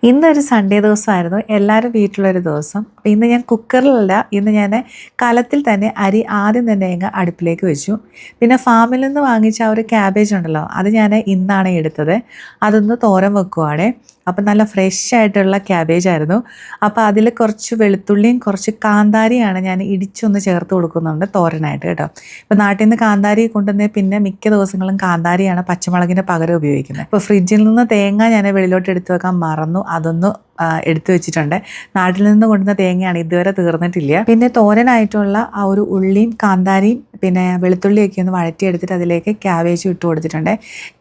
ഇന്നൊരു സൺഡേ ദിവസമായിരുന്നു. എല്ലാവരും വീട്ടിലൊരു ദിവസം. അപ്പോൾ ഇന്ന് ഞാൻ കുക്കറിലല്ല, ഇന്ന് ഞാൻ കലത്തിൽ തന്നെ അരി ആദ്യം തന്നെ അങ്ങ് അടുപ്പിലേക്ക് വെച്ചു. പിന്നെ ഫാമിൽ നിന്ന് വാങ്ങിച്ച ആ ഒരു ക്യാബേജ് ഉണ്ടല്ലോ, അത് ഞാൻ ഇന്നാണ് എടുത്തത്. അതൊന്ന് തോരൻ വെക്കുവാണ്. അപ്പം നല്ല ഫ്രഷ് ആയിട്ടുള്ള ക്യാബേജ് ആയിരുന്നു. അപ്പോൾ അതിൽ കുറച്ച് വെളുത്തുള്ളിയും കുറച്ച് കാന്താരിയാണ് ഞാൻ ഇടിച്ചൊന്ന് ചേർത്ത് കൊടുക്കുന്നുണ്ട് തോരനായിട്ട് കേട്ടോ. ഇപ്പോൾ നാട്ടിൽ നിന്ന് കാന്താരി കൊണ്ടുവന്ന് പിന്നെ മിക്ക ദിവസങ്ങളും കാന്താരിയാണ് പച്ചമുളകിന് പകരം ഉപയോഗിക്കുന്നത്. ഇപ്പോൾ ഫ്രിഡ്ജിൽ നിന്ന് തേങ്ങ ഞാൻ വെളിയിലോട്ട് എടുത്തു വെക്കാൻ മറന്നു. അതൊന്ന് എടുത്തു വെച്ചിട്ടുണ്ട്. നാട്ടിൽ നിന്ന് കൊണ്ടുവന്ന തേങ്ങയാണ്, ഇതുവരെ തീർന്നിട്ടില്ല. പിന്നെ തോരനായിട്ടുള്ള ആ ഒരു ഉള്ളിയും കാന്താരിയും പിന്നെ വെളുത്തുള്ളിയൊക്കെ ഒന്ന് വഴറ്റിയെടുത്തിട്ട് അതിലേക്ക് ക്യാബേജ് ഇട്ട് കൊടുത്തിട്ടുണ്ട്.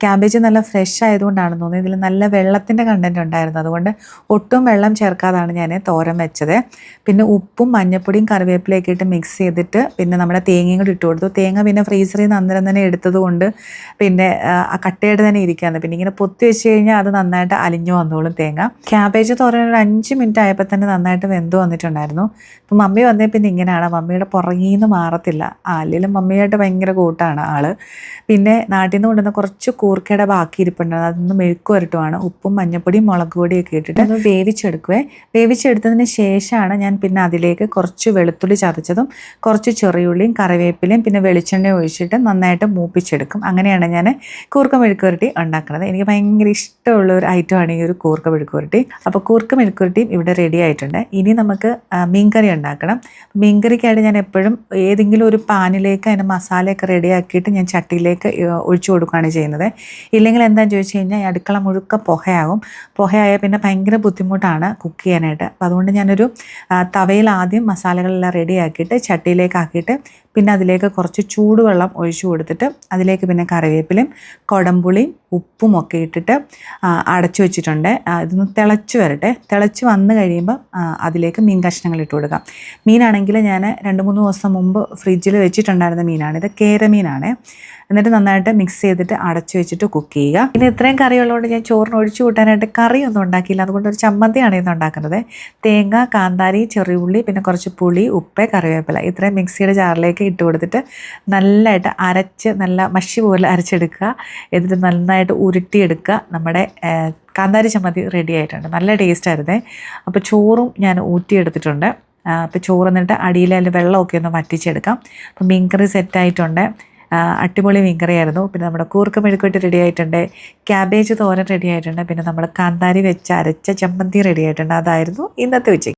ക്യാബേജ് നല്ല ഫ്രഷ് ആയതുകൊണ്ടാണെന്ന് തോന്നുന്നു ഇതിൽ നല്ല വെള്ളത്തിൻ്റെ കണ്ടൻറ്റ് ഉണ്ടായിരുന്നു. അതുകൊണ്ട് ഒട്ടും വെള്ളം ചേർക്കാതാണ് ഞാൻ തോരൻ വെച്ചത്. പിന്നെ ഉപ്പും മഞ്ഞൾപ്പൊടിയും കറിവേപ്പിലയൊക്കെ ഇട്ട് മിക്സ് ചെയ്തിട്ട് പിന്നെ നമ്മുടെ തേങ്ങയും കൂടി ഇട്ട് കൊടുത്തു. തേങ്ങ പിന്നെ ഫ്രീസറിൽ നിന്ന് അന്നേരം തന്നെ എടുത്തത് കൊണ്ട് പിന്നെ ആ കട്ടയായിട്ട് തന്നെ ഇരിക്കുകയാണ്. പിന്നെ ഇങ്ങനെ പൊത്തി വെച്ച് കഴിഞ്ഞാൽ അത് നന്നായിട്ട് അലിഞ്ഞു വന്നോളും തേങ്ങ. ക്യാബേജ് തോരൻ ഒരു 5 മിനിറ്റ് ആയപ്പോൾ തന്നെ നന്നായിട്ട് വെന്ത് വന്നിട്ടുണ്ടായിരുന്നു. അപ്പം മമ്മി വന്നേ പിന്നെ ഇങ്ങനെയാണ്, മമ്മിയുടെ പുറകിൽ നിന്ന് മാറത്തില്ല. അല്ലെങ്കിലും മമ്മിയായിട്ട് ഭയങ്കര കൂട്ടാണ് ആള്. പിന്നെ നാട്ടിൽ നിന്ന് കൊണ്ടുവന്ന കുറച്ച് കൂർക്കയുടെ ബാക്കി ഇരിപ്പുണ്ടായിരുന്നു. അതൊന്ന് മെഴുക്ക് വരട്ടുവാണ്. ഉപ്പും മഞ്ഞൾപ്പൊടിയും മുളക് പൊടിയൊക്കെ ഇട്ടിട്ട് ഒന്ന് വേവിച്ചെടുത്തതിന് ശേഷമാണ് ഞാൻ പിന്നെ അതിലേക്ക് കുറച്ച് വെളുത്തുള്ളി ചതച്ചതും കുറച്ച് ചെറിയുള്ളിയും കറിവേപ്പിലയും പിന്നെ വെളിച്ചെണ്ണ ഒഴിച്ചിട്ട് നന്നായിട്ട് മൂപ്പിച്ചെടുക്കും. അങ്ങനെയാണ് ഞാൻ കൂർക്ക മെഴുക്ക് വരട്ടി ഉണ്ടാക്കുന്നത്. എനിക്ക് ഭയങ്കര ഇഷ്ടമുള്ള ഒരു ഐറ്റമാണ് ഈ ഒരു കൂർക്ക മെഴുക്ക് വരട്ടി. അപ്പോൾ കൂർക്ക മെഴുക്ക് വരട്ടിയും ഇവിടെ റെഡി ആയിട്ടുണ്ട്. ഇനി നമുക്ക് മീൻകറി ഉണ്ടാക്കണം. മീൻകറിക്കായിട്ട് ഞാൻ എപ്പോഴും ഏതെങ്കിലും ഒരു പാനിലേക്ക് അതിൻ്റെ മസാലയൊക്കെ റെഡിയാക്കിയിട്ട് ഞാൻ ചട്ടിയിലേക്ക് ഒഴിച്ചു കൊടുക്കുകയാണ് ചെയ്യുന്നത്. ഇല്ലെങ്കിൽ എന്താണെന്ന് ചോദിച്ചു കഴിഞ്ഞാൽ ഈ അടുക്കള മുഴുക്ക പുകയായാൽ പിന്നെ ഭയങ്കര ബുദ്ധിമുട്ടാണ് കുക്ക് ചെയ്യാനായിട്ട്. അപ്പോൾ അതുകൊണ്ട് ഞാനൊരു തവയിൽ ആദ്യം മസാലകളെല്ലാം റെഡിയാക്കിയിട്ട് ചട്ടിയിലേക്ക് ആക്കിയിട്ട് പിന്നെ അതിലേക്ക് കുറച്ച് ചൂടുവെള്ളം ഒഴിച്ചു കൊടുത്തിട്ട് അതിലേക്ക് പിന്നെ കറിവേപ്പിലയും കുടംപുളിയും ഉപ്പും ഒക്കെ ഇട്ടിട്ട് അടച്ചു വെച്ചിട്ടുണ്ട്. ഇതൊന്ന് തിളച്ച് വരട്ടെ. തിളച്ച് വന്നു കഴിയുമ്പോൾ അതിലേക്ക് മീൻ കഷ്ണങ്ങൾ ഇട്ട് കൊടുക്കാം. മീനാണെങ്കിൽ ഞാൻ 2-3 ദിവസം മുമ്പ് ഫ്രിഡ്ജിൽ വെച്ചിട്ടുണ്ടായിരുന്ന മീനാണ്. ഇത് കേരമീനാണ്. എന്നിട്ട് നന്നായിട്ട് മിക്സ് ചെയ്തിട്ട് അടച്ചു വെച്ചിട്ട് കുക്ക് ചെയ്യുക. പിന്നെ ഇത്രയും കറിയുള്ളതുകൊണ്ട് ഞാൻ ചോറിന് ഒഴിച്ചു കൂട്ടാനായിട്ട് കറിയൊന്നും ഉണ്ടാക്കിയില്ല. അതുകൊണ്ട് ഒരു ചമ്മന്തിയാണ് ഇന്ന് ഉണ്ടാക്കുന്നത്. തേങ്ങ, കാന്താരി, ചെറിയുള്ളി, പിന്നെ കുറച്ച് പുളി, ഉപ്പ്, കറിവേപ്പില ഇത്രയും മിക്സിയുടെ ജാറിലേക്ക് ഇട്ട് കൊടുത്തിട്ട് നല്ലതായിട്ട് അരച്ച് നല്ല മഷി പോലെ അരച്ചെടുക്കുക. എന്നിട്ട് നന്നായിട്ട് ഉരുട്ടിയെടുക്കുക. നമ്മുടെ കാന്താരി ചമ്മന്തി റെഡി ആയിട്ടുണ്ട്. നല്ല ടേസ്റ്റായിരുന്നേ. അപ്പോൾ ചോറും ഞാൻ ഊറ്റിയെടുത്തിട്ടുണ്ട്. അപ്പോൾ ചോറ് എന്നിട്ട് അടിയിൽ അതിൽ വെള്ളമൊക്കെ ഒന്ന് വറ്റിച്ചെടുക്കാം. അപ്പോൾ മീൻകറി സെറ്റായിട്ടുണ്ട്. അടിപൊളി മീൻകറിയായിരുന്നു. പിന്നെ നമ്മുടെ കൂർക്ക മെഴുക്കുവരട്ടി റെഡി ആയിട്ടുണ്ട്. ക്യാബേജ് തോരൻ റെഡി ആയിട്ടുണ്ട്. പിന്നെ നമ്മൾ കാന്താരി വെച്ച് അരച്ച ചമ്മന്തി റെഡി ആയിട്ടുണ്ട്. അതായിരുന്നു ഇന്നത്തെ ഉച്ചയ്ക്ക്.